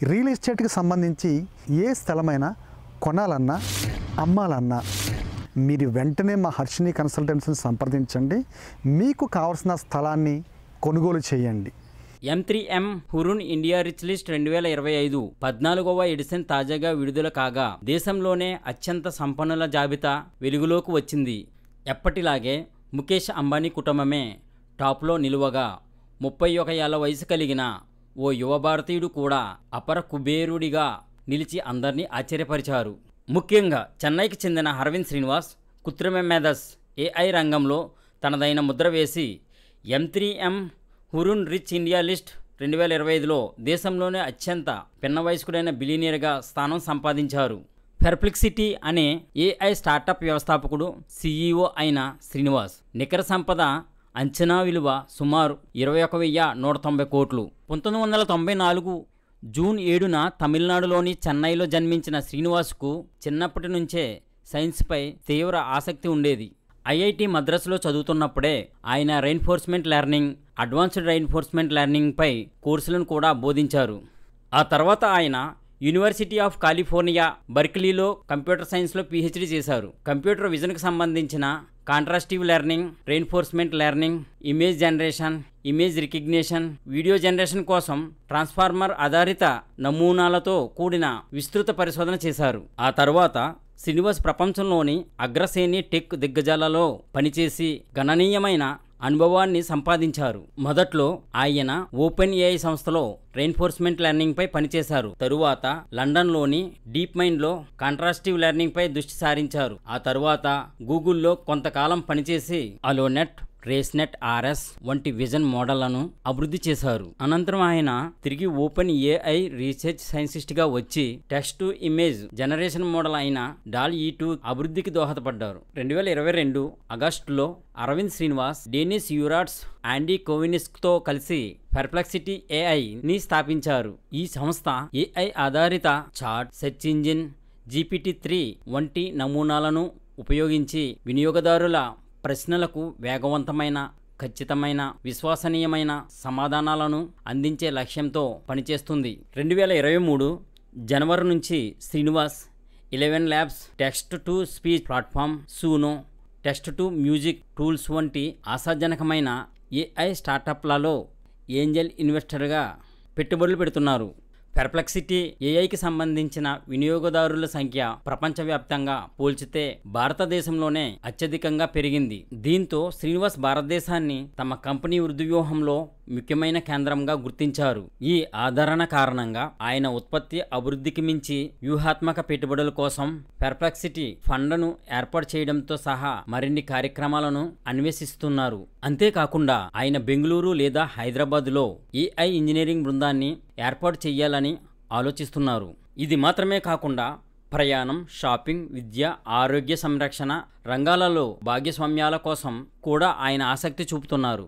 Real ఎస్టేట్కి సంబంధించి ఏ స్థలమైనా కొనాలన్నా అమ్మాలన్నా మీరు వెంటనే మా హర్షిని కన్సల్టెన్సీని సంప్రదించండి. మీకు కావాల్సిన స్థలాన్ని కొనుగోలు చేయండి. M3M Hurun India rich list 2025 14వ ఎడిషన్ తాజాగా విడుదల కాగా దేశంలోనే అత్యంత సంపన్నుల జాబితా వెలుగులోకి వచ్చింది. ఎప్పటిలాగే ముఖేష్ అంబానీ కుటుంబమే టాప్లో నిలువగా 31 ఏళ్ల వయసు కలిగిన ఓ యువ భారతీయుడు కూడా అపర కుబేరుడిగా నిలిచి అందరినీ ఆశ్చర్యపరిచారు. ముఖ్యంగా చెన్నైకి చెందిన అరవింద్ శ్రీనివాస్ కృత్రిమ మేధస్ AI రంగంలో తనదైన ముద్ర వేసి M3M Hurun rich India list 2025లో దేశంలోనే అత్యంత పిన్న వయస్కుడైన బిలియనీర్గా స్థానం సంపాదించారు. పెర్ప్లెక్సిటీ అనే AI స్టార్టప్ వ్యవస్థాపకుడు CEO అయిన శ్రీనివాస్ నికర సంపద అంచనా విలువ సుమారు 21,190 కోట్లు. 1994 జూన్ 7న తమిళనాడులోని చెన్నైలో జన్మించిన శ్రీనివాస్కు చిన్నప్పటి నుంచే సైన్స్పై తీవ్ర ఆసక్తి ఉండేది. IIT మద్రాసులో చదువుతున్నప్పుడే ఆయన రెయిన్ఫోర్స్మెంట్ లెర్నింగ్, అడ్వాన్స్డ్ రెయిన్ఫోర్స్మెంట్ లెర్నింగ్పై కోర్సులను కూడా బోధించారు. ఆ తర్వాత ఆయన యూనివర్సిటీ ఆఫ్ కాలిఫోర్నియా బర్క్లీలో కంప్యూటర్ సైన్స్లో PhD చేశారు. కంప్యూటర్ విజన్కి సంబంధించిన contrastive learning, reinforcement learning, image generation, image recognition, video generation కోసం ట్రాన్స్ఫార్మర్ ఆధారిత నమూనాలతో కూడిన విస్తృత పరిశోధన చేశారు. ఆ తర్వాత శ్రీనివాస్ ప్రపంచంలోని అగ్రశ్రేణి టెక్ దిగ్గజాలలో పనిచేసి గణనీయమైన అనుభవాన్ని సంపాదించారు. మొదట్లో ఆయన OpenAI సంస్థలో రెయిన్ఫోర్స్మెంట్ లెర్నింగ్ పై పనిచేశారు. తరువాత లండన్లోని డీప్ మైండ్లో కాంట్రాస్టివ్ లెర్నింగ్ పై దృష్టి సారించారు. ఆ తరువాత గూగుల్లో కొంతకాలం పనిచేసి అలోనెట్, రేస్నెట్ RS వంటి విజన్ మోడళ్లను అభివృద్ధి చేశారు. అనంతరం ఆయన తిరిగి OpenAI రీసెర్చ్ సైంటిస్ట్గా వచ్చి text to image generation model అయిన DALL-E2 అభివృద్ధికి దోహదపడ్డారు. 2022 ఆగస్టులో అరవింద్ శ్రీనివాస్, డెనిస్ యూరాట్స్, ఆండీ కోవినిస్క్తో కలిసి పెర్ప్లెక్సిటీ AIని స్థాపించారు. ఈ సంస్థ AI ఆధారిత చాట్, సెర్చ్ ఇంజిన్, GPT-3 వంటి నమూనాలను ఉపయోగించి వినియోగదారుల ప్రశ్నలకు వేగవంతమైన, ఖచ్చితమైన, విశ్వసనీయమైన సమాధానాలను అందించే లక్ష్యంతో పనిచేస్తుంది. 2023 జనవరి నుంచి Srinivas 11 labs, text to speech platform, Suno, text to music tools వంటి ఆశాజనకమైన AI స్టార్టప్లలో ఏంజల్ ఇన్వెస్టర్గా పెట్టుబడులు పెడుతున్నారు. పెర్ప్లెక్సిటీ AIకి సంబంధించిన వినియోగదారుల సంఖ్య ప్రపంచవ్యాప్తంగా పోల్చితే భారతదేశంలోనే అత్యధికంగా పెరిగింది. దీంతో శ్రీనివాస్ భారతదేశాన్ని తమ కంపెనీ వృద్ధి వ్యూహంలో ముఖ్యమైన కేంద్రంగా గుర్తించారు. ఈ ఆదరణ కారణంగా ఆయన ఉత్పత్తి అభివృద్ధికి మించి వ్యూహాత్మక పెట్టుబడుల కోసం పెర్ప్లెక్సిటీ ఫండ్ను ఏర్పాటు చేయడంతో సహా మరిన్ని కార్యక్రమాలను అన్వేషిస్తున్నారు. అంతేకాకుండా ఆయన బెంగళూరు లేదా హైదరాబాద్లో AI ఇంజనీరింగ్ బృందాన్ని ఏర్పాటు చేయాలని ఆలోచిస్తున్నారు. ఇది మాత్రమే కాకుండా ప్రయాణం, షాపింగ్, విద్య, ఆరోగ్య సంరక్షణ రంగాలలో భాగస్వామ్యాల కోసం కూడా ఆయన ఆసక్తి చూపుతున్నారు.